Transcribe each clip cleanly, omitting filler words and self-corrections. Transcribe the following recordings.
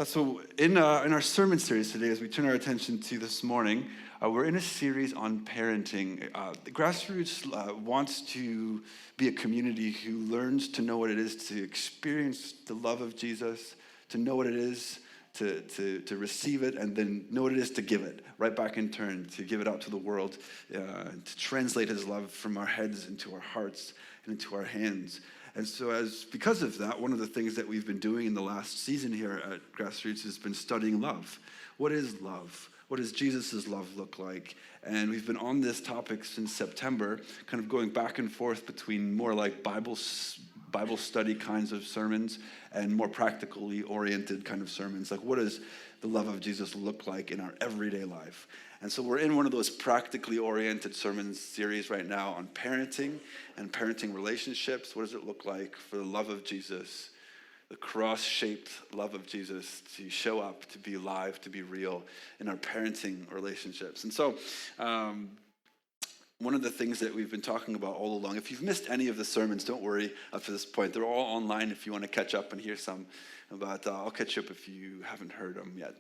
So in our sermon series today, as we turn our attention to this morning, we're in a series on parenting. The Grassroots wants to be a community who learns to know what it is to experience the love of Jesus, to know what it is to receive it, and then know what it is to give it right back in turn, to give it out to the world, to translate his love from our heads into our hearts and into our hands. And so because of that, one of the things that we've been doing in the last season here at Grassroots has been studying love. What is love? What does Jesus' love look like? And we've been on this topic since September, kind of going back and forth between more like Bible study kinds of sermons and more practically oriented kind of sermons. Like, what does the love of Jesus look like in our everyday life? And so we're in one of those practically oriented sermon series right now on parenting and parenting relationships. What does it look like for the love of Jesus, the cross-shaped love of Jesus, to show up, to be alive, to be real in our parenting relationships? And so one of the things that we've been talking about all along, if you've missed any of the sermons, don't worry up to this point. They're all online if you want to catch up and hear some. But I'll catch you up if you haven't heard them yet.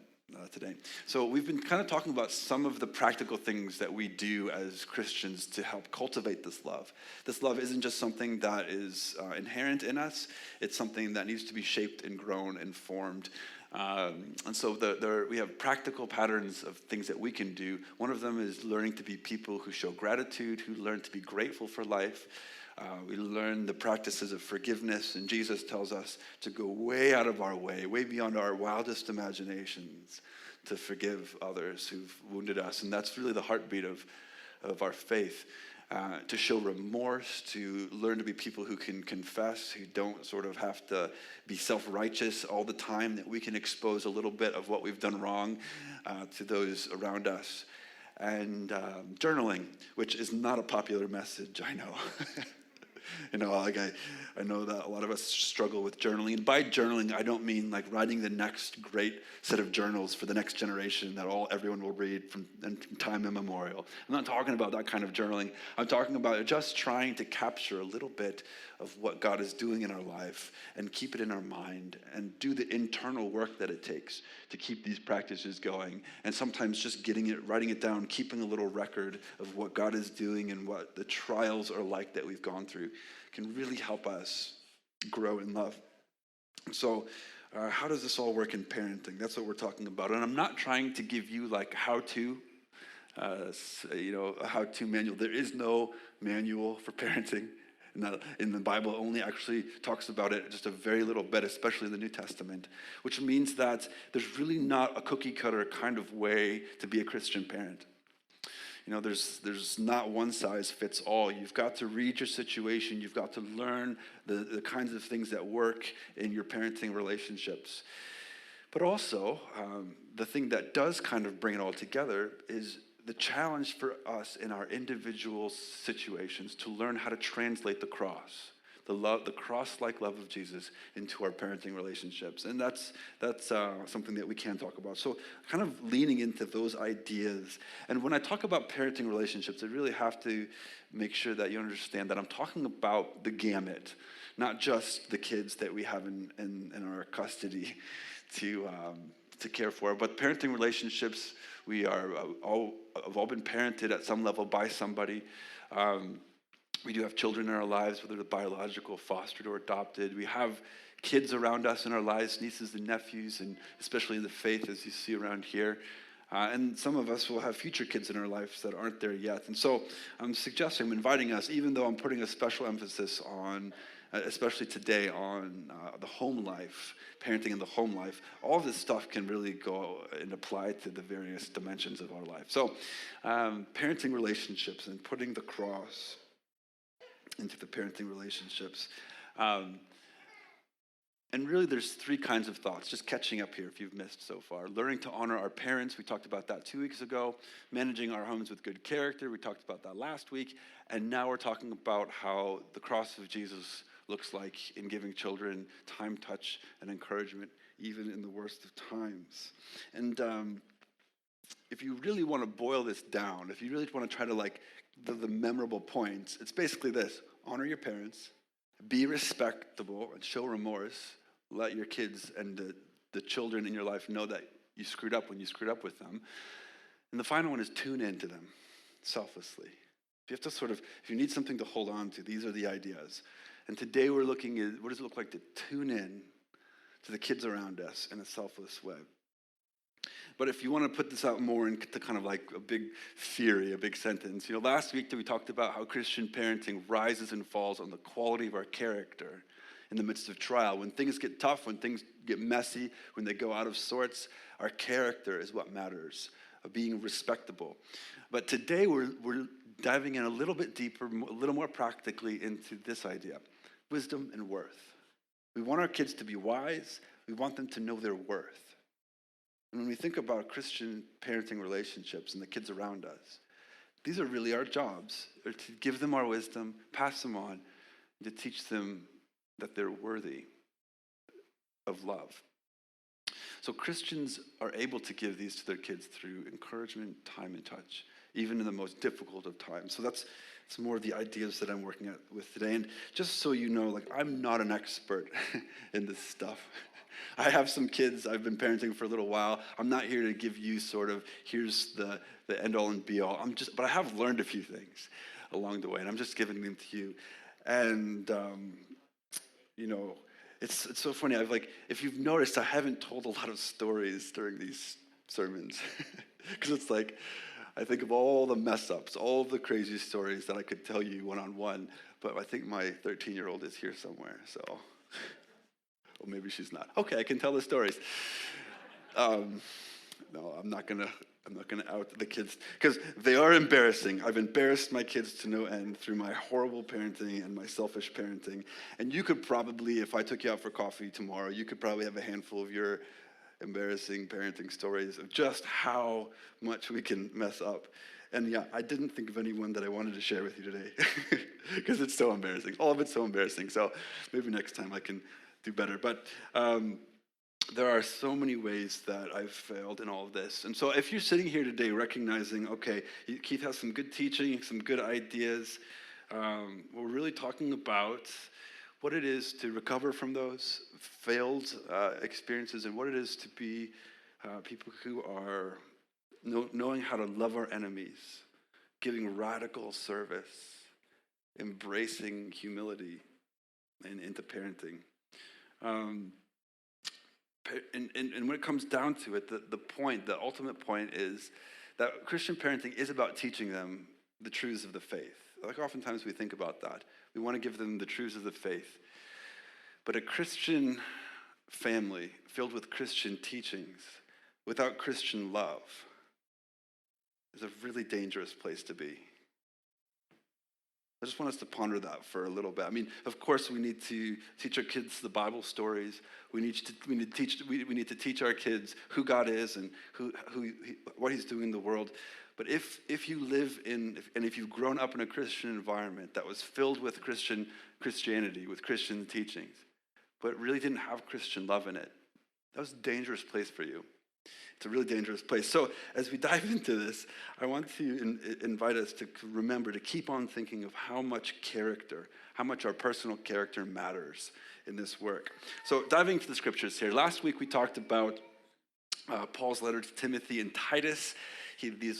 Today. So we've been kind of talking about some of the practical things that we do as Christians to help cultivate this love. This love isn't just something that is inherent in us. It's something that needs to be shaped and grown and formed. And so we have practical patterns of things that we can do. One of them is learning to be people who show gratitude, who learn to be grateful for life. We learn the practices of forgiveness, and Jesus tells us to go way out of our way, way beyond our wildest imaginations, to forgive others who've wounded us. And that's really the heartbeat of our faith, to show remorse, to learn to be people who can confess, who don't sort of have to be self-righteous all the time, that we can expose a little bit of what we've done wrong to those around us. And journaling, which is not a popular message, I know. I know that a lot of us struggle with journaling. And by journaling, I don't mean like writing the next great set of journals for the next generation that everyone will read from time immemorial. I'm not talking about that kind of journaling. I'm talking about just trying to capture a little bit of what God is doing in our life and keep it in our mind and do the internal work that it takes to keep these practices going. And sometimes just writing it down, keeping a little record of what God is doing and what the trials are like that we've gone through can really help us grow in love. So how does this all work in parenting? That's what we're talking about. And I'm not trying to give you like a how-to manual. There is no manual for parenting. In the Bible, only actually talks about it just a very little bit, especially in the New Testament, which means that there's really not a cookie-cutter kind of way to be a Christian parent. There's not one size fits all. You've got to read your situation. You've got to learn the kinds of things that work in your parenting relationships. But also, the thing that does kind of bring it all together is the challenge for us in our individual situations to learn how to translate the cross-like love of Jesus into our parenting relationships. And that's something that we can talk about. So kind of leaning into those ideas. And when I talk about parenting relationships, I really have to make sure that you understand that I'm talking about the gamut, not just the kids that we have in our custody to care for, but parenting relationships. We have all been parented at some level by somebody. We do have children in our lives, whether they're biological, fostered, or adopted. We have kids around us in our lives, nieces and nephews, and especially in the faith, as you see around here. And some of us will have future kids in our lives that aren't there yet. And so I'm inviting us, even though I'm putting a special emphasis on, especially today, on the home life, parenting in the home life, all of this stuff can really go and apply to the various dimensions of our life. So parenting relationships and putting the cross into the parenting relationships. And really there's three kinds of thoughts, just catching up here if you've missed so far. Learning to honor our parents, we talked about that 2 weeks ago. Managing our homes with good character, we talked about that last week. And now we're talking about how the cross of Jesus looks like in giving children time, touch, and encouragement, even in the worst of times. And if you really want to boil this down, if you really want to try to like the memorable points, it's basically this: honor your parents, be respectable, and show remorse. Let your kids and the children in your life know that you screwed up when you screwed up with them. And the final one is tune in to them selflessly. If you have to if you need something to hold on to, these are the ideas. And today we're looking at what does it look like to tune in to the kids around us in a selfless way. But if you want to put this out more into kind of like a big theory, a big sentence, last week we talked about how Christian parenting rises and falls on the quality of our character in the midst of trial. When things get tough, when things get messy, when they go out of sorts, our character is what matters, of being respectable. But today we're diving in a little bit deeper, a little more practically into this idea, wisdom and worth. We want our kids to be wise. We want them to know their worth. And when we think about Christian parenting relationships and the kids around us, these are really our jobs, are to give them our wisdom, pass them on, and to teach them that they're worthy of love. So Christians are able to give these to their kids through encouragement, time, and touch, even in the most difficult of times. So it's more of the ideas that I'm working with today. And just so you know, I'm not an expert in this stuff. I have some kids. I've been parenting for a little while. I'm not here to give you here's the end all and be all. But I have learned a few things along the way, and I'm just giving them to you. And it's so funny. If you've noticed, I haven't told a lot of stories during these sermons because it's I think of all the mess ups, all the crazy stories that I could tell you one-on-one, but I think my 13-year-old is here somewhere, so, well, maybe she's not. Okay, I can tell the stories. No, I'm not gonna out the kids, because they are embarrassing. I've embarrassed my kids to no end through my horrible parenting and my selfish parenting, and you could probably, if I took you out for coffee tomorrow, you could probably have a handful of your embarrassing parenting stories of just how much we can mess up. And yeah, I didn't think of anyone that I wanted to share with you today because it's so embarrassing. All of it's so embarrassing. So maybe next time I can do better. But there are so many ways that I've failed in all of this. And so if you're sitting here today recognizing, okay, Keith has some good teaching, some good ideas, we're really talking about what it is to recover from those failed experiences and what it is to be people who are knowing how to love our enemies, giving radical service, embracing humility into parenting. And when it comes down to it, the ultimate point is that Christian parenting is about teaching them the truths of the faith. Oftentimes we think about that. We want to give them the truths of the faith. But a Christian family filled with Christian teachings without Christian love is a really dangerous place to be. I just want us to ponder that for a little bit. Of course, we need to teach our kids the Bible stories. We need to teach our kids who God is and what He's doing in the world. But if you live if you've grown up in a Christian environment that was filled with Christianity, with Christian teachings, but really didn't have Christian love in it, that was a dangerous place for you. It's a really dangerous place. So as we dive into this, I want to invite us to remember to keep on thinking of how much our personal character matters in this work. So diving into the scriptures here. Last week we talked about Paul's letter to Timothy and Titus.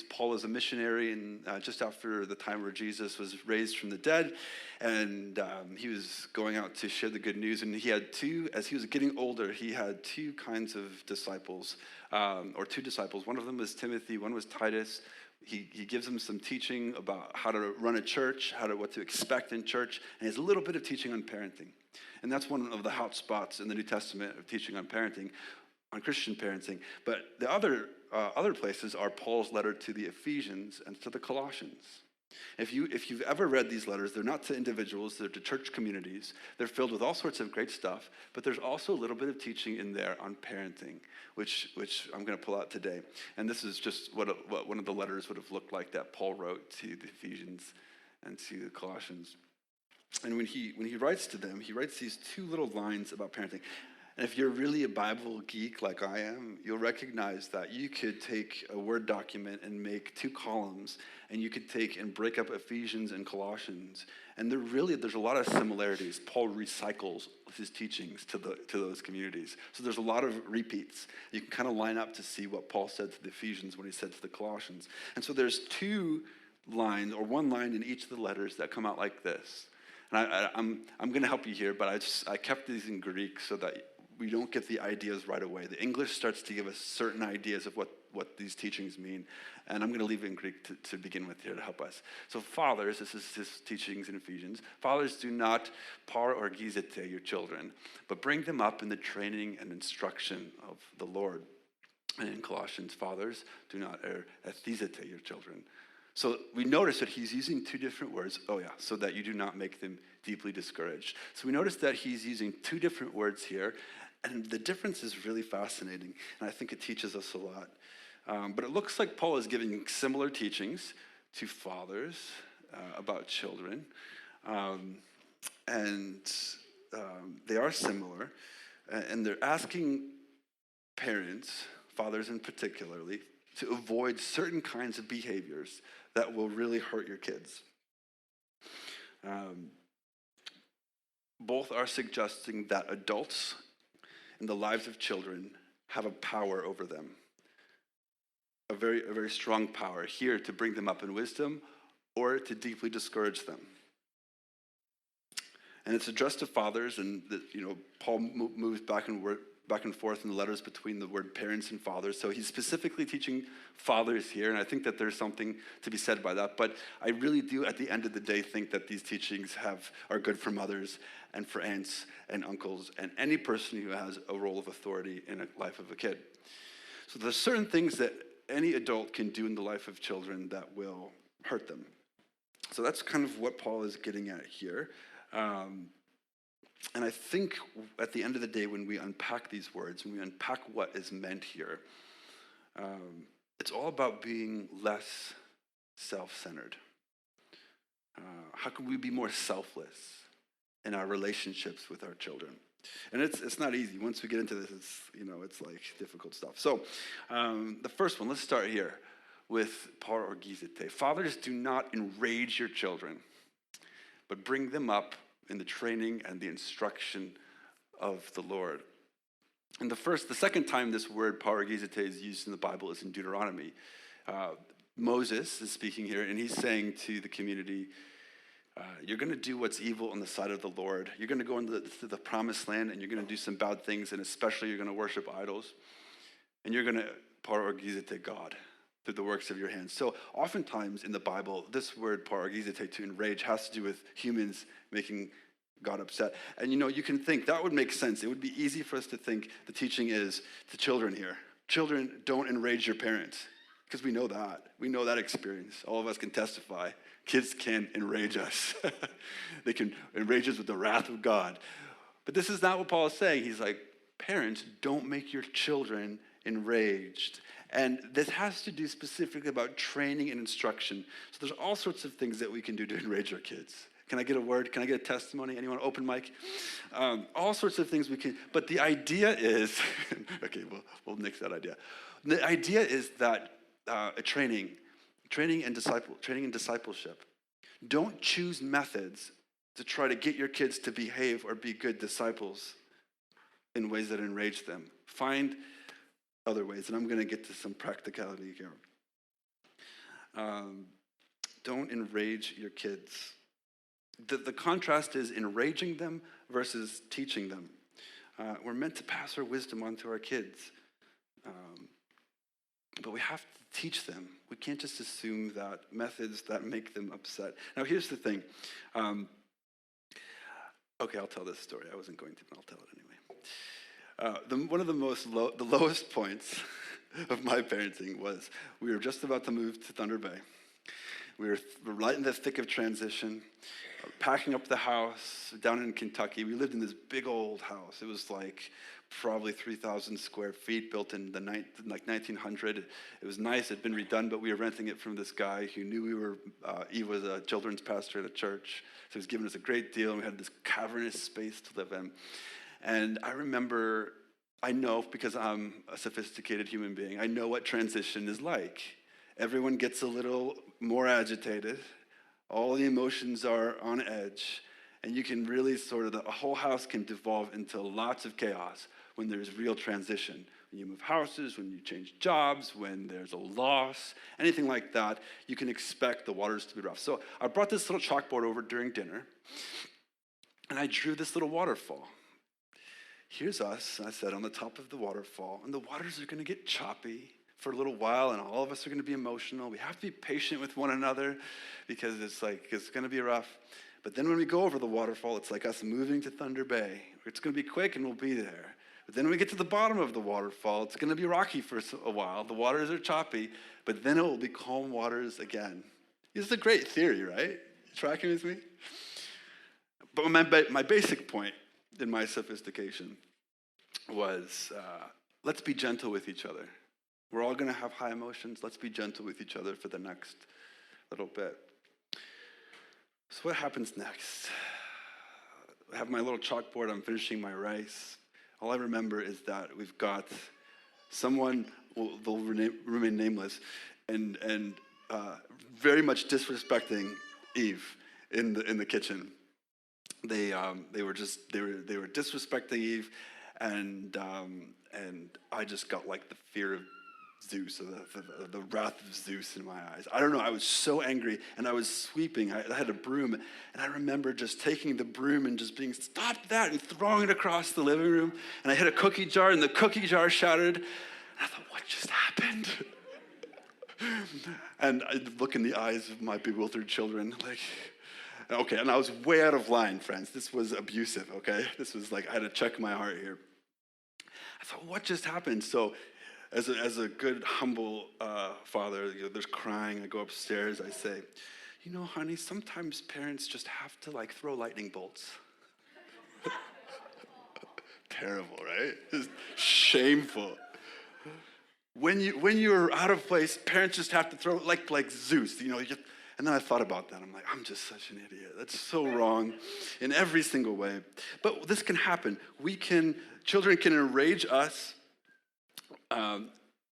Paul is a missionary, and just after the time where Jesus was raised from the dead, and he was going out to share the good news. And as he was getting older, he had two kinds of disciples, or two disciples. One of them was Timothy, one was Titus. He gives them some teaching about how to run a church, what to expect in church, and he has a little bit of teaching on parenting. And that's one of the hot spots in the New Testament of teaching on parenting, on Christian parenting. But the other places are Paul's letter to the Ephesians and to the Colossians. If you've ever read these letters, they're not to individuals, they're to church communities. They're filled with all sorts of great stuff, but there's also a little bit of teaching in there on parenting, which I'm going to pull out today. And this is just what one of the letters would have looked like that Paul wrote to the Ephesians and to the Colossians. And when he writes to them, he writes these two little lines about parenting. And if you're really a Bible geek like I am, you'll recognize that you could take a Word document and make 2 columns, and you could take and break up Ephesians and Colossians. And there's a lot of similarities. Paul recycles his teachings to those communities. So there's a lot of repeats. You can kind of line up to see what Paul said to the Ephesians when he said to the Colossians. And so there's 2 lines, or 1 line in each of the letters that come out like this. And I'm going to help you here, but I kept these in Greek so that we don't get the ideas right away. The English starts to give us certain ideas of what these teachings mean. And I'm going to leave it in Greek to begin with here to help us. So fathers, this is his teachings in Ephesians. Fathers, do not parorgizete your children, but bring them up in the training and instruction of the Lord. And in Colossians, fathers, do not ethizete your children. So we notice that he's using 2 different words. So that you do not make them deeply discouraged. So we notice that he's using 2 different words here. And the difference is really fascinating, and I think it teaches us a lot. But it looks like Paul is giving similar teachings to fathers about children. They are similar, and they're asking parents, fathers in particularly, to avoid certain kinds of behaviors that will really hurt your kids. Both are suggesting that adults in the lives of children have a power over them, a very strong power here to bring them up in wisdom or to deeply discourage them. And it's addressed to fathers, and Paul moves back and forth in the letters between the word parents and fathers. So he's specifically teaching fathers here, and I think that there's something to be said by that. But I really do, at the end of the day, think that these teachings are good for mothers and for aunts and uncles and any person who has a role of authority in the life of a kid. So there's certain things that any adult can do in the life of children that will hurt them. So that's kind of what Paul is getting at here. And I think at the end of the day, when we unpack these words, when we unpack what is meant here, it's all about being less self-centered. How can we be more selfless in our relationships with our children? And it's not easy. Once we get into this, it's like difficult stuff. So the first one, let's start here with parorgizete. Fathers, do not enrage your children, but bring them up in the training and the instruction of the Lord. And the second time this word parorgizete is used in the Bible is in Deuteronomy. Moses is speaking here, and he's saying to the community, you're going to do what's evil on the side of the Lord. You're going to go into the promised land, and you're going to do some bad things, and especially you're going to worship idols, and you're going to parorgizete God through the works of your hands. So oftentimes in the Bible, this word parorgizete, to enrage, has to do with humans making God upset. And you can think that would make sense. It would be easy for us to think the teaching is to children here. Children, don't enrage your parents, because we know that. We know that experience. All of us can testify. Kids can enrage us. They can enrage us with the wrath of God. But this is not what Paul is saying. He's like, parents, don't make your children enraged. And this has to do specifically about training and instruction. So there's all sorts of things that we can do to enrage our kids. Can I get a word? Can I get a testimony? Anyone? Open mic? All sorts of things we can. But the idea is, okay, we'll nix that idea. The idea is that training and discipleship. Don't choose methods to try to get your kids to behave or be good disciples in ways that enrage them. Find other ways, and I'm going to get to some practicality here. Don't enrage your kids. The contrast is enraging them versus teaching them. We're meant to pass our wisdom on to our kids, but we have to teach them. We can't just assume that methods that make them upset. Now, here's the thing. Okay, I'll tell this story. I wasn't going to, but I'll tell it anyway. One of the lowest points of my parenting was we were just about to move to Thunder Bay. We were right in the thick of transition, packing up the house down in Kentucky. We lived in this big old house. It was like probably 3,000 square feet, built in the 1900. It was nice. It had been redone, but we were renting it from this guy who knew he was a children's pastor at a church. So he was giving us a great deal, and we had this cavernous space to live in. And I remember, I know because I'm a sophisticated human being, I know what transition is like. Everyone gets a little more agitated. All the emotions are on edge. And you can really the whole house can devolve into lots of chaos when there's real transition. When you move houses, when you change jobs, when there's a loss, anything like that, you can expect the waters to be rough. So I brought this little chalkboard over during dinner, and I drew this little waterfall. Here's us, I said, on the top of the waterfall, and the waters are going to get choppy for a little while, and all of us are going to be emotional. We have to be patient with one another because it's going to be rough. But then when we go over the waterfall, it's like us moving to Thunder Bay. It's going to be quick, and we'll be there. But then when we get to the bottom of the waterfall, it's going to be rocky for a while. The waters are choppy, but then it will be calm waters again. This is a great theory, right? You tracking with me? But my basic point in my sophistication was let's be gentle with each other. We're all going to have high emotions. Let's be gentle with each other for the next little bit. So what happens next? I have my little chalkboard. I'm finishing my rice. All I remember is that we've got someone, they'll remain nameless, and very much disrespecting Eve in the kitchen. They were disrespecting Eve, and I just got like the fear of Zeus, or the wrath of Zeus in my eyes. I don't know, I was so angry, and I was sweeping. I had a broom, and I remember just taking the broom and just being, stop that, and throwing it across the living room, and I hit a cookie jar, and the cookie jar shattered, and I thought, what just happened? And I look in the eyes of my bewildered children, like, okay, and I was way out of line, friends. This was abusive, okay? This was like, I had to check my heart here. I thought, what just happened? So, as a good, humble father, there's crying. I go upstairs. I say, honey, sometimes parents just have to throw lightning bolts. Terrible, right? It's shameful. When you're out of place, parents just have to throw like Zeus. And then I thought about that. I'm like, I'm just such an idiot. That's so wrong in every single way. But this can happen. Children can enrage us.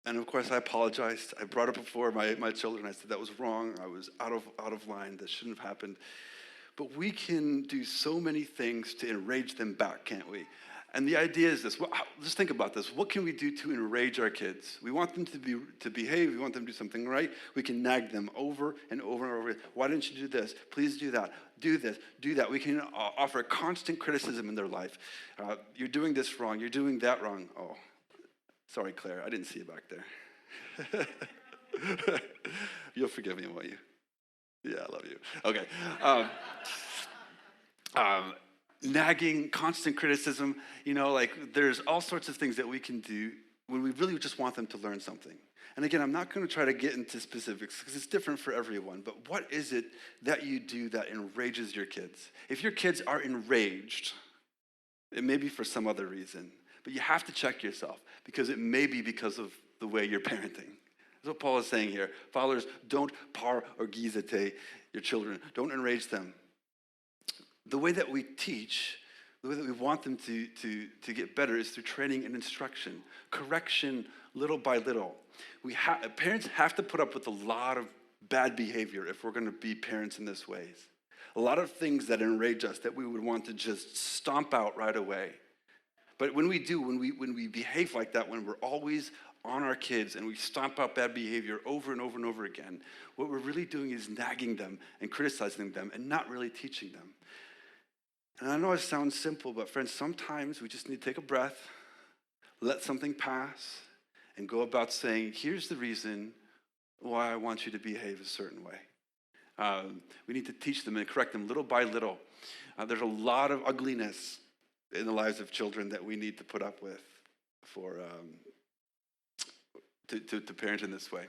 And of course, I apologized. I brought it before my children. I said that was wrong. I was out of line. That shouldn't have happened. But we can do so many things to enrage them back, can't we? And the idea is this. Just think about this. What can we do to enrage our kids? We want them to behave. We want them to do something right. We can nag them over and over and over. Why didn't you do this? Please do that. Do this. Do that. We can offer constant criticism in their life. You're doing this wrong. You're doing that wrong. Oh. Sorry, Claire, I didn't see you back there. You'll forgive me, won't you? Yeah, I love you. Okay. Nagging, constant criticism, there's all sorts of things that we can do when we really just want them to learn something. And again, I'm not going to try to get into specifics because it's different for everyone, but what is it that you do that enrages your kids? If your kids are enraged, it may be for some other reason. But you have to check yourself because it may be because of the way you're parenting. That's what Paul is saying here. Fathers, don't par or gizate your children. Don't enrage them. The way that we teach, the way that we want them to get better is through training and instruction, correction little by little. Parents have to put up with a lot of bad behavior if we're going to be parents in this ways. A lot of things that enrage us that we would want to just stomp out right away. But when we behave like that, when we're always on our kids and we stomp out bad behavior over and over and over again, what we're really doing is nagging them and criticizing them and not really teaching them. And I know it sounds simple, but friends, sometimes we just need to take a breath, let something pass, and go about saying, here's the reason why I want you to behave a certain way. We need to teach them and correct them little by little. There's a lot of ugliness in the lives of children that we need to put up with to parent in this way.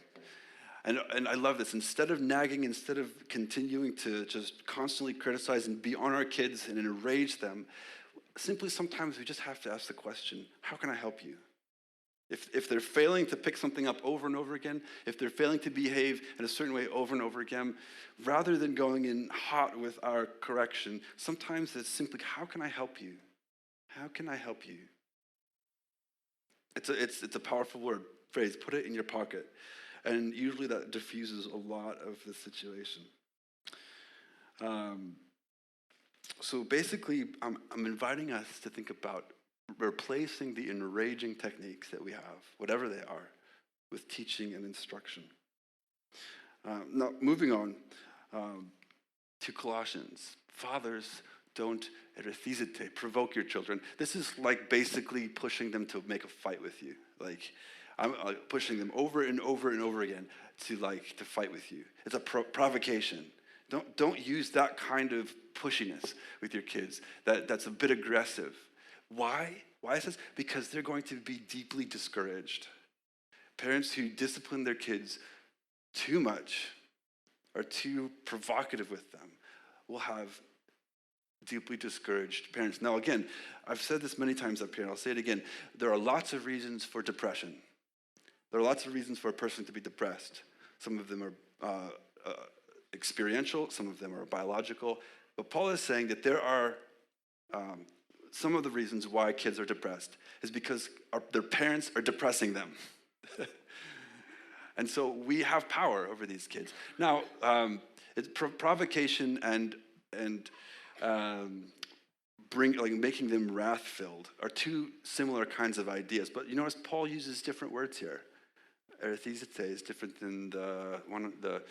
And I love this. Instead of nagging, instead of continuing to just constantly criticize and be on our kids and enrage them, simply sometimes we just have to ask the question, how can I help you? If they're failing to pick something up over and over again, if they're failing to behave in a certain way over and over again, rather than going in hot with our correction, sometimes it's simply, how can I help you? How can I help you? It's a powerful phrase. Put it in your pocket. And usually that diffuses a lot of the situation. So basically, I'm inviting us to think about replacing the enraging techniques that we have, whatever they are, with teaching and instruction. Now, moving on to Colossians. Fathers, don't erethizete, provoke your children. This is like basically pushing them to make a fight with you. Like, I'm pushing them over and over and over again to fight with you. It's a provocation. Don't use that kind of pushiness with your kids. That's a bit aggressive. Why? Why is this? Because they're going to be deeply discouraged. Parents who discipline their kids too much or too provocative with them will have deeply discouraged parents. Now, again, I've said this many times up here, and I'll say it again. There are lots of reasons for depression. There are lots of reasons for a person to be depressed. Some of them are experiential, some of them are biological. But Paul is saying that there are some of the reasons why kids are depressed is because their parents are depressing them. And so we have power over these kids. Now, it's provocation and making them wrath-filled are two similar kinds of ideas. But you notice Paul uses different words here. Erethizete is different than the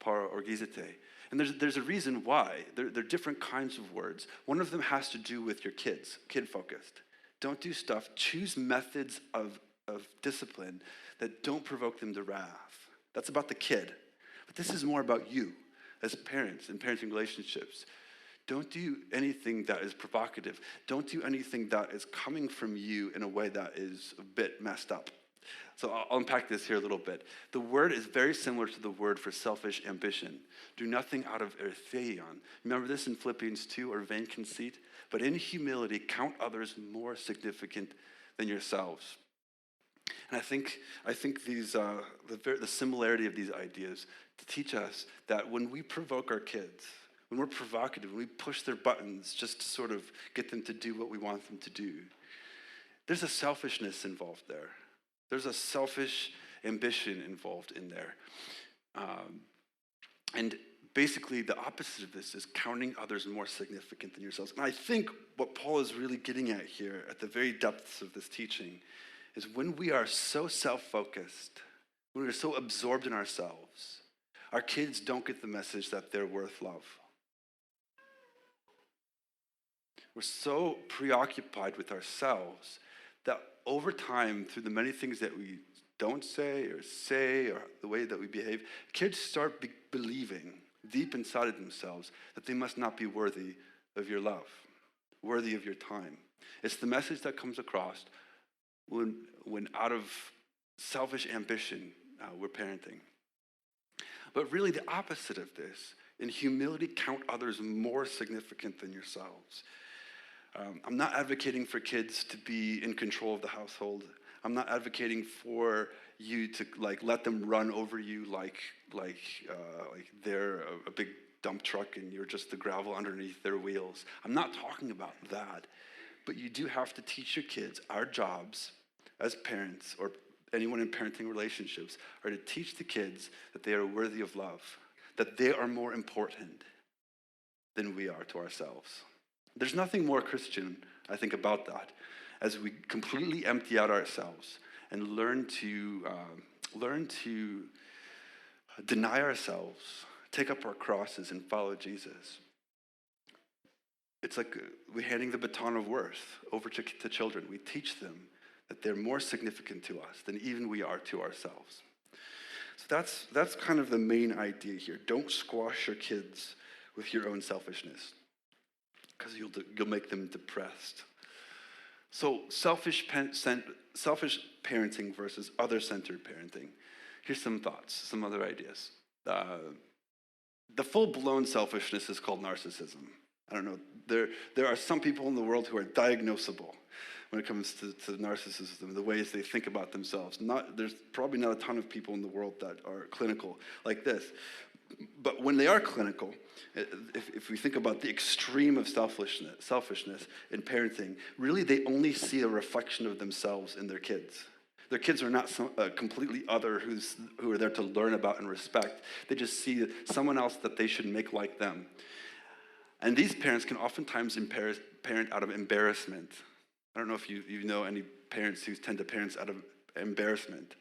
paraorgizete. And there's a reason why. They're different kinds of words. One of them has to do with your kids, kid-focused. Don't do stuff. Choose methods of discipline that don't provoke them to wrath. That's about the kid. But this is more about you as parents and parenting relationships. Don't do anything that is provocative. Don't do anything that is coming from you in a way that is a bit messed up. So I'll unpack this here a little bit. The word is very similar to the word for selfish ambition. Do nothing out of ertheion. Remember this in Philippians 2, or vain conceit? But in humility, count others more significant than yourselves. And I think these the similarity of these ideas to teach us that when we provoke our kids, when we're provocative, when we push their buttons just to sort of get them to do what we want them to do, there's a selfishness involved there. There's a selfish ambition involved in there. And basically the opposite of this is counting others more significant than yourselves. And I think what Paul is really getting at here at the very depths of this teaching is when we are so self-focused, when we're so absorbed in ourselves, our kids don't get the message that they're worth love. We're so preoccupied with ourselves that over time, through the many things that we don't say or the way that we behave, kids start believing deep inside of themselves that they must not be worthy of your love, worthy of your time. It's the message that comes across when out of selfish ambition, we're parenting. But really the opposite of this, in humility, count others more significant than yourselves. I'm not advocating for kids to be in control of the household. I'm not advocating for you to let them run over you like they're a big dump truck and you're just the gravel underneath their wheels. I'm not talking about that. But you do have to teach your kids. Our jobs as parents or anyone in parenting relationships are to teach the kids that they are worthy of love, that they are more important than we are to ourselves. There's nothing more Christian, I think, about that. As we completely empty out ourselves and learn to deny ourselves, take up our crosses, and follow Jesus. It's like we're handing the baton of worth over to children. We teach them that they're more significant to us than even we are to ourselves. So that's kind of the main idea here. Don't squash your kids with your own selfishness, because you'll make them depressed. So selfish parenting versus other-centered parenting. Here's some thoughts, some other ideas. The full-blown selfishness is called narcissism. I don't know. There are some people in the world who are diagnosable when it comes to narcissism, the ways they think about themselves. There's probably not a ton of people in the world that are clinical like this. But when they are clinical, if we think about the extreme of selfishness in parenting, really they only see a reflection of themselves in their kids. Their kids are not completely other who are there to learn about and respect. They just see someone else that they should make like them. And these parents can oftentimes parent out of embarrassment. I don't know if you know any parents who tend to parent out of embarrassment.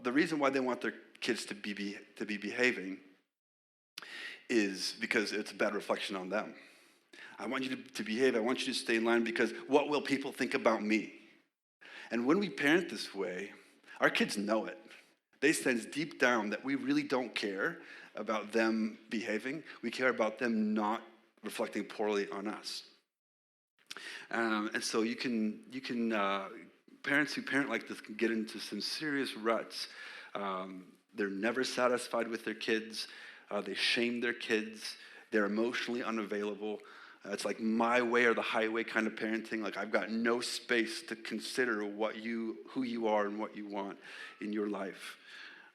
The reason why they want their kids to be behaving is because it's a bad reflection on them. I want you to behave. I want you to stay in line because what will people think about me? And when we parent this way, our kids know it. They sense deep down that we really don't care about them behaving. We care about them not reflecting poorly on us. And so you can parents who parent like this can get into some serious ruts. They're never satisfied with their kids. They shame their kids. They're emotionally unavailable. It's like my way or the highway kind of parenting. Like I've got no space to consider who you are and what you want in your life.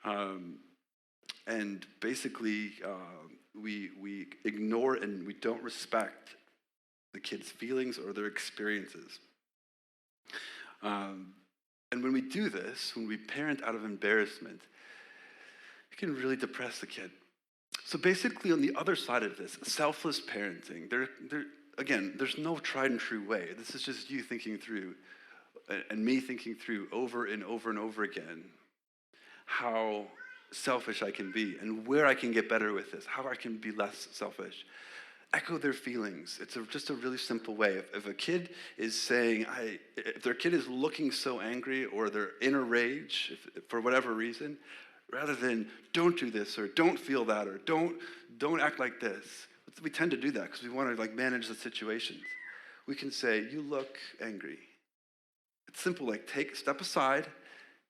And basically, we ignore and we don't respect the kids' feelings or their experiences. And when we do this, when we parent out of embarrassment, it can really depress the kid. So basically, on the other side of this, selfless parenting, again, there's no tried and true way. This is just you thinking through, and me thinking through over and over and over again, how selfish I can be and where I can get better with this, how I can be less selfish. Echo their feelings. It's just a really simple way. If a kid is saying, if their kid is looking so angry or they're in a rage, for whatever reason, rather than don't do this or don't feel that or don't act like this. We tend to do that because we want to manage the situations. We can say, you look angry. It's simple, step aside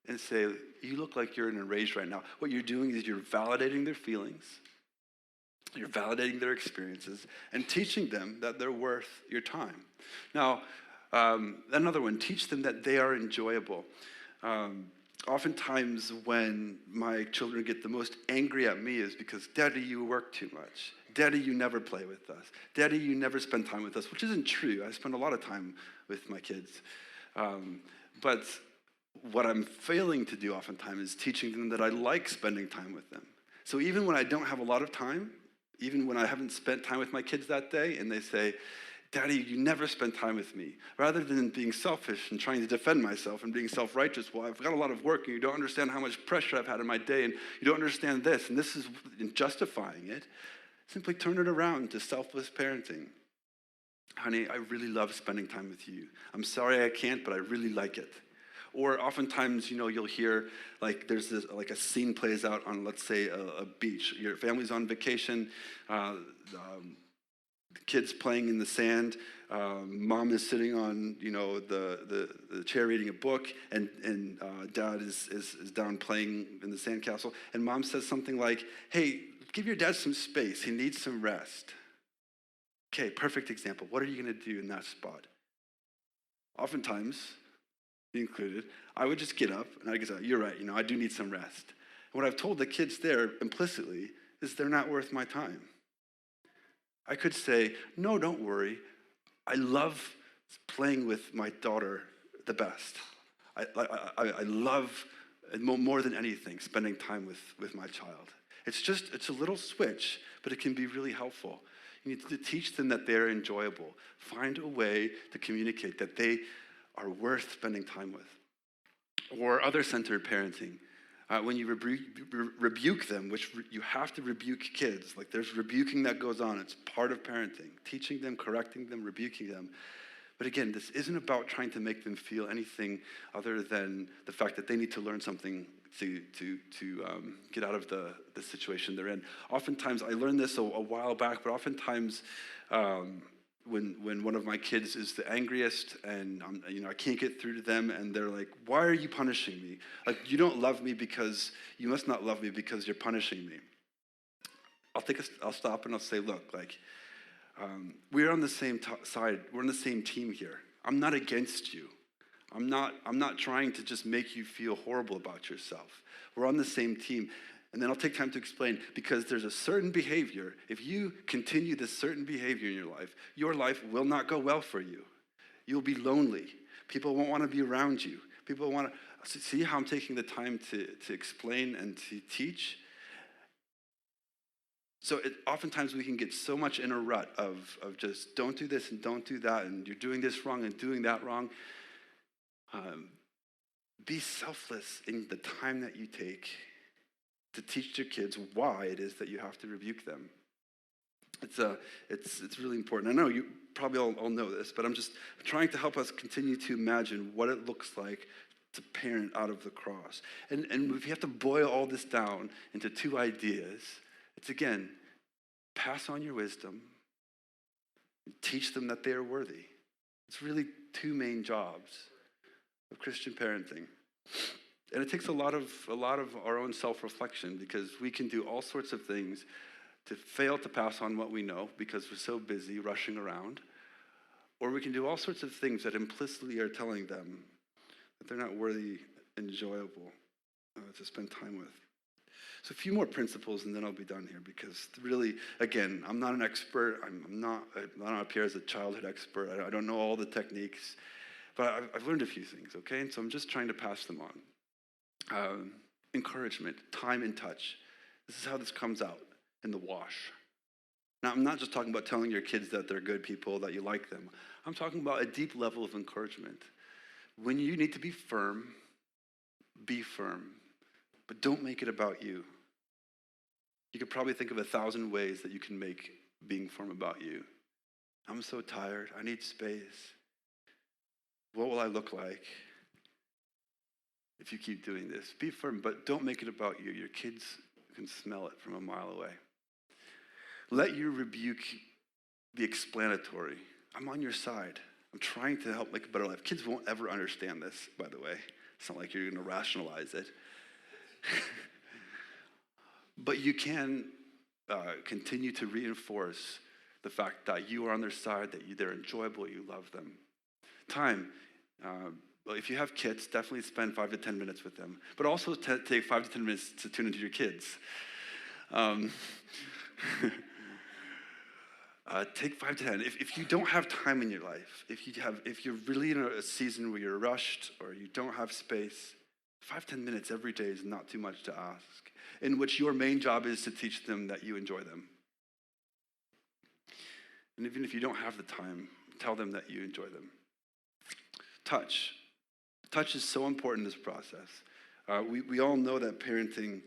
and say, you look like you're in a rage right now. What you're doing is you're validating their feelings, you're validating their experiences, and teaching them that they're worth your time. Now, another one, teach them that they are enjoyable. Oftentimes when my children get the most angry at me is because, Daddy, you work too much. Daddy, you never play with us. Daddy, you never spend time with us, which isn't true. I spend a lot of time with my kids. But what I'm failing to do oftentimes is teaching them that I like spending time with them. So even when I don't have a lot of time, even when I haven't spent time with my kids that day, and they say, Daddy, you never spend time with me. Rather than being selfish and trying to defend myself and being self-righteous, well, I've got a lot of work and you don't understand how much pressure I've had in my day and you don't understand this and this is in justifying it. Simply turn it around to selfless parenting. Honey, I really love spending time with you. I'm sorry I can't, but I really like it. Or oftentimes, you'll hear there's this, a scene plays out on, let's say, a beach. Your family's on vacation, the kids playing in the sand. Mom is sitting on, the chair reading a book, and dad is down playing in the sandcastle. And mom says something like, hey, give your dad some space. He needs some rest. Okay, perfect example. What are you going to do in that spot? Oftentimes, me included, I would just get up and I'd say, you're right, I do need some rest. And what I've told the kids there implicitly is they're not worth my time. I could say, no, don't worry. I love playing with my daughter the best. I love, more than anything, spending time with my child. It's a little switch, but it can be really helpful. You need to teach them that they're enjoyable. Find a way to communicate that they are worth spending time with. Or other-centered parenting. When you rebuke them, which you have to rebuke kids, there's rebuking that goes on. It's part of parenting, teaching them, correcting them, rebuking them. But again, this isn't about trying to make them feel anything other than the fact that they need to learn something to get out of the situation they're in. Oftentimes, I learned this a while back, but oftentimes when one of my kids is the angriest and I can't get through to them and they're like, why are you punishing me? You don't love me because, you must not love me because you're punishing me. I'll stop and I'll say, look, we're on the same side. We're on the same team here. I'm not against you. I'm not trying to just make you feel horrible about yourself. We're on the same team. And then I'll take time to explain, because there's a certain behavior. If you continue this certain behavior in your life will not go well for you. You'll be lonely. People won't want to be around you. People want to see how I'm taking the time to explain and to teach. So oftentimes we can get so much in a rut of just don't do this and don't do that, and you're doing this wrong and doing that wrong. Be selfless in the time that you take to teach your kids why it is that you have to rebuke them. It's really important. I know you probably all know this, but I'm just trying to help us continue to imagine what it looks like to parent out of the cross. And if you have to boil all this down into two ideas, it's again, pass on your wisdom, teach them that they are worthy. It's really two main jobs of Christian parenting. And it takes a lot of our own self-reflection, because we can do all sorts of things to fail to pass on what we know because we're so busy rushing around. Or we can do all sorts of things that implicitly are telling them that they're not worthy and enjoyable to spend time with. So a few more principles and then I'll be done here, because really, again, I'm not an expert. I'm not up here as a childhood expert. I don't know all the techniques, but I've learned a few things, okay? And so I'm just trying to pass them on. Encouragement, time and touch. This is how this comes out in the wash. Now, I'm not just talking about telling your kids that they're good people, that you like them. I'm talking about a deep level of encouragement. When you need to be firm, but don't make it about you. You could probably think of 1,000 ways that you can make being firm about you. I'm so tired. I need space. What will I look like if you keep doing this? Be firm, but don't make it about you. Your kids can smell it from a mile away. Let your rebuke be explanatory. I'm on your side. I'm trying to help make a better life. Kids won't ever understand this, by the way. It's not like you're going to rationalize it. But you can continue to reinforce the fact that you are on their side, that they're enjoyable, you love them. Time. If you have kids, definitely spend 5 to 10 minutes with them. But also take 5 to 10 minutes to tune into your kids. Take 5 to 10. If you don't have time in your life, if you're really in a season where you're rushed or you don't have space, 5 to 10 minutes every day is not too much to ask, in which your main job is to teach them that you enjoy them. And even if you don't have the time, tell them that you enjoy them. Touch. Touch is so important in this process. We all know that parenting,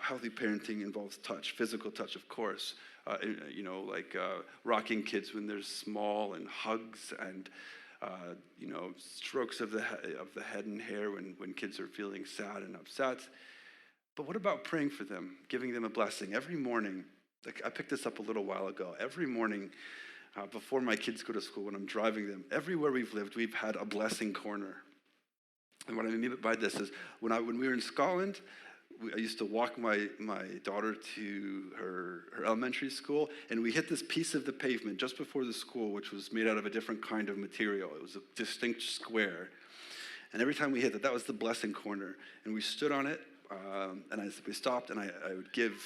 healthy parenting involves touch, physical touch, of course. Like rocking kids when they're small, and hugs, and strokes of the head and hair when kids are feeling sad and upset. But what about praying for them, giving them a blessing every morning? Like, I picked this up a little while ago. Every morning, before my kids go to school, when I'm driving them, everywhere we've lived, we've had a blessing corner. And what I mean by this is, when we were in Scotland, I used to walk my daughter to her elementary school, and we hit this piece of the pavement just before the school, which was made out of a different kind of material. It was a distinct square. And every time we hit that was the blessing corner. And we stood on it, and we stopped, and I would give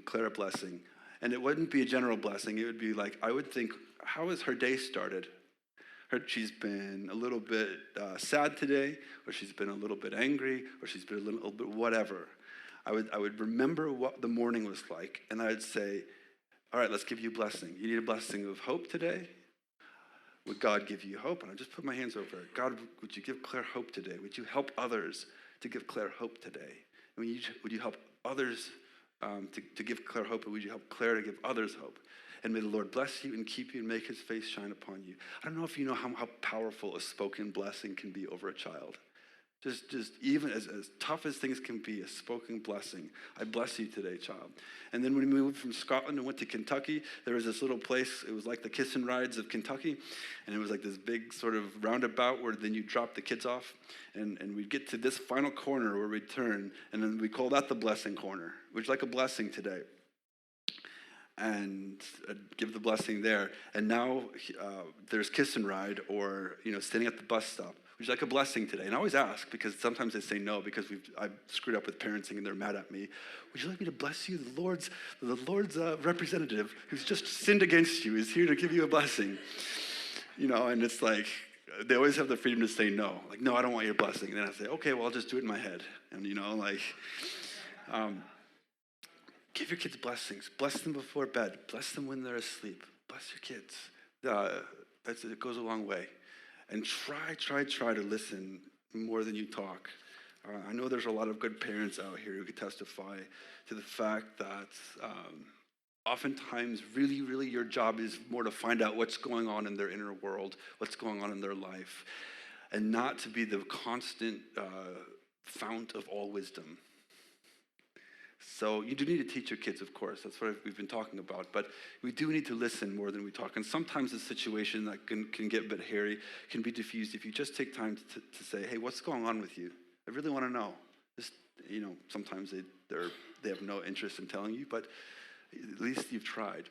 Claire a blessing. And it wouldn't be a general blessing. It would be like, I would think, how has her day started? She's been a little bit sad today, or she's been a little bit angry, or she's been a little bit whatever. I would remember what the morning was like, and I would say, all right, let's give you a blessing. You need a blessing of hope today? Would God give you hope? And I just put my hands over her. God, would you give Claire hope today? Would you help others to give Claire hope today? And would you help others to give Claire hope, and would you help Claire to give others hope? And may the Lord bless you and keep you and make his face shine upon you. I don't know if you know how powerful a spoken blessing can be over a child. Just even as tough as things can be, a spoken blessing. I bless you today, child. And then when we moved from Scotland and went to Kentucky, there was this little place. It was like the Kiss and Rides of Kentucky. And it was like this big sort of roundabout where then you drop the kids off. And we'd get to this final corner where we'd turn. And then we call that the blessing corner, which is like a blessing today. And I'd give the blessing there. And now there's Kiss and Ride, or standing at the bus stop. would you like a blessing today? And I always ask, because sometimes they say no, because I've screwed up with parenting and they're mad at me. Would you like me to bless you? The Lord's representative who's just sinned against you is here to give you a blessing. And it's like, they always have the freedom to say no. Like, no, I don't want your blessing. And then I say, okay, well, I'll just do it in my head. And, give your kids blessings. Bless them before bed. Bless them when they're asleep. Bless your kids. It goes a long way. And try to listen more than you talk. I know there's a lot of good parents out here who could testify to the fact that oftentimes really your job is more to find out what's going on in their inner world, what's going on in their life, and not to be the constant fount of all wisdom. So you do need to teach your kids, of course. That's what we've been talking about. But we do need to listen more than we talk. And sometimes the situation that can get a bit hairy can be diffused if you just take time to say, hey, what's going on with you? I really want to know. Just, sometimes they have no interest in telling you, but at least you've tried.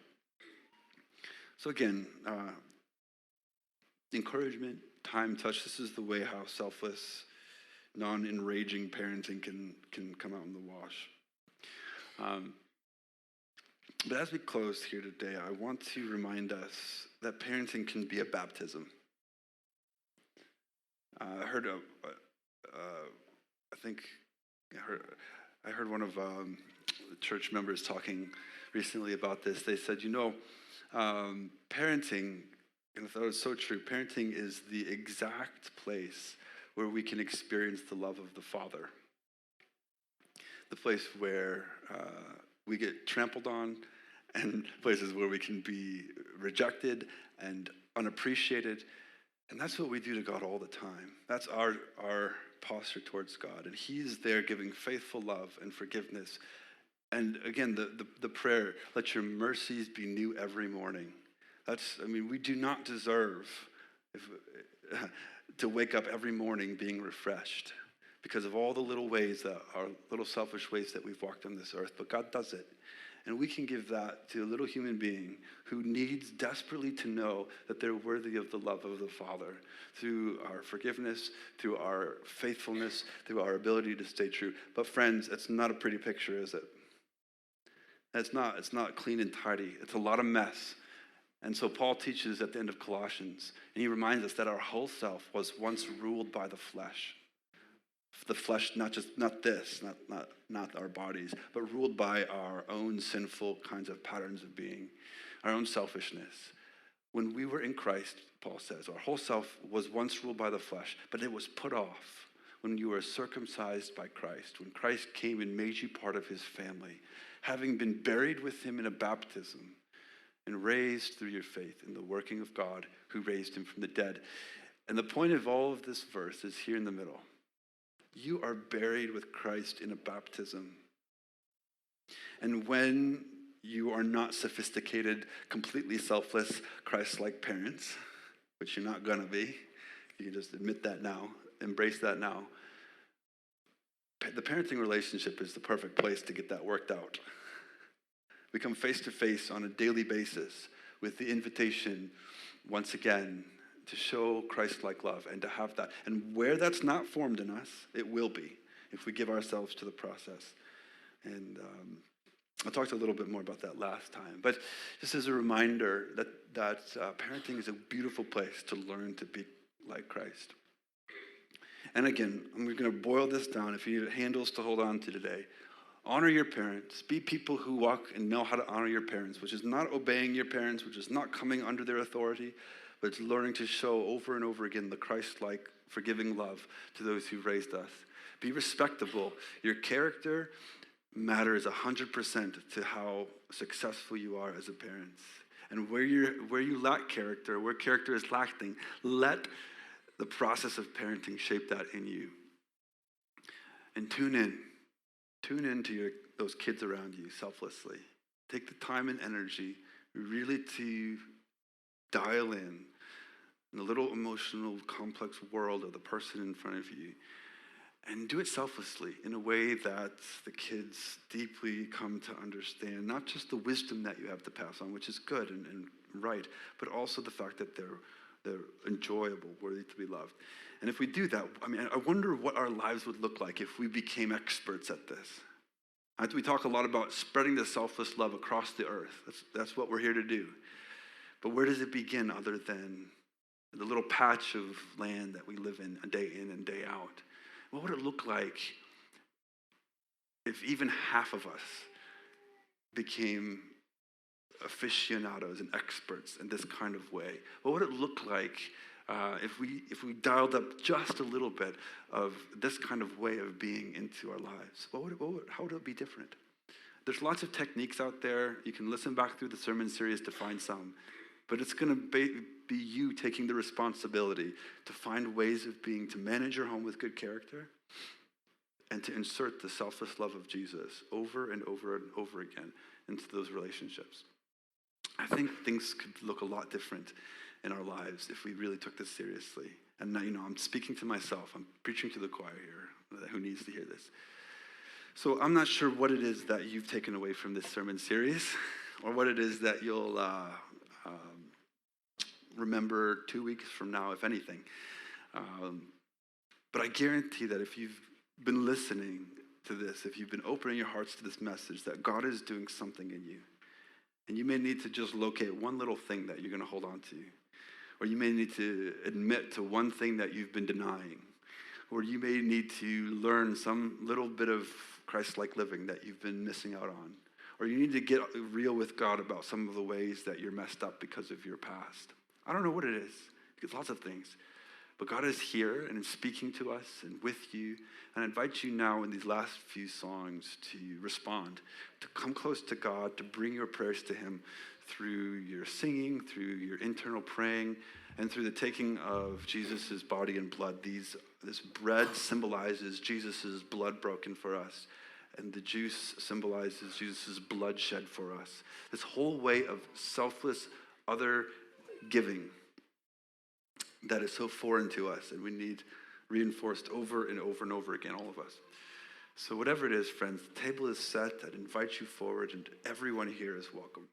So again, encouragement, time, touch. This is the way how selfless, non-enraging parenting can come out in the wash. But as we close here today, I want to remind us that parenting can be a baptism. I heard one of the church members talking recently about this. They said, parenting, and I thought it was so true, parenting is the exact place where we can experience the love of the Father. The place where we get trampled on, and places where we can be rejected and unappreciated. And that's what we do to God all the time. That's our posture towards God. And he's there giving faithful love and forgiveness. And again, the prayer, let your mercies be new every morning. We do not deserve to wake up every morning being refreshed, because of all the little ways that are little selfish ways that we've walked on this earth. But God does it. And we can give that to a little human being who needs desperately to know that they're worthy of the love of the Father through our forgiveness, through our faithfulness, through our ability to stay true. But friends, it's not a pretty picture, is it? It's not clean and tidy. It's a lot of mess. And so Paul teaches at the end of Colossians, and he reminds us that our whole self was once ruled by the flesh. The flesh, not our bodies, but ruled by our own sinful kinds of patterns of being, our own selfishness. When we were in Christ, Paul says, our whole self was once ruled by the flesh, but it was put off when you were circumcised by Christ, when Christ came and made you part of his family, having been buried with him in a baptism and raised through your faith in the working of God who raised him from the dead. And the point of all of this verse is here in the middle. You are buried with Christ in a baptism. And when you are not sophisticated, completely selfless, Christ-like parents, which you're not going to be, you can just admit that now, embrace that now. The parenting relationship is the perfect place to get that worked out. We come face to face on a daily basis with the invitation, once again, to show Christ-like love and to have that. And where that's not formed in us, it will be if we give ourselves to the process. And I talked a little bit more about that last time. But just as a reminder that parenting is a beautiful place to learn to be like Christ. And again, I'm going to boil this down. If you need handles to hold on to today, honor your parents. Be people who walk and know how to honor your parents, which is not obeying your parents, which is not coming under their authority, but it's learning to show over and over again the Christ-like, forgiving love to those who raised us. Be respectable. Your character matters 100% to how successful you are as a parent. And where you lack character, where character is lacking, let the process of parenting shape that in you. And tune in to those kids around you selflessly. Take the time and energy really to dial in the little emotional, complex world of the person in front of you, and do it selflessly in a way that the kids deeply come to understand, not just the wisdom that you have to pass on, which is good and right, but also the fact that they're enjoyable, worthy to be loved. And if we do that, I wonder what our lives would look like if we became experts at this. We talk a lot about spreading the selfless love across the earth. That's what we're here to do. But where does it begin other than the little patch of land that we live in and day out? What would it look like if even half of us became aficionados and experts in this kind of way? What would it look like if we dialed up just a little bit of this kind of way of being into our lives? How would it be different? There's lots of techniques out there. You can listen back through the sermon series to find some. But it's going to be you taking the responsibility to find ways of being, to manage your home with good character, and to insert the selfless love of Jesus over and over and over again into those relationships. I think things could look a lot different in our lives if we really took this seriously. And now, I'm speaking to myself. I'm preaching to the choir here who needs to hear this. So I'm not sure what it is that you've taken away from this sermon series, or what it is that you'll remember 2 weeks from now, if anything. But I guarantee that if you've been listening to this, if you've been opening your hearts to this message, that God is doing something in you. And you may need to just locate one little thing that you're going to hold on to. Or you may need to admit to one thing that you've been denying. Or you may need to learn some little bit of Christ-like living that you've been missing out on. Or you need to get real with God about some of the ways that you're messed up because of your past. I don't know what it is. It's lots of things. But God is here and is speaking to us and with you. And I invite you now in these last few songs to respond, to come close to God, to bring your prayers to him through your singing, through your internal praying, and through the taking of Jesus' body and blood. This bread symbolizes Jesus' blood broken for us. And the juice symbolizes Jesus' blood shed for us. This whole way of selfless other giving that is so foreign to us, and we need reinforced over and over and over again, all of us. So whatever it is, friends, the table is set. I'd invite you forward, and everyone here is welcome.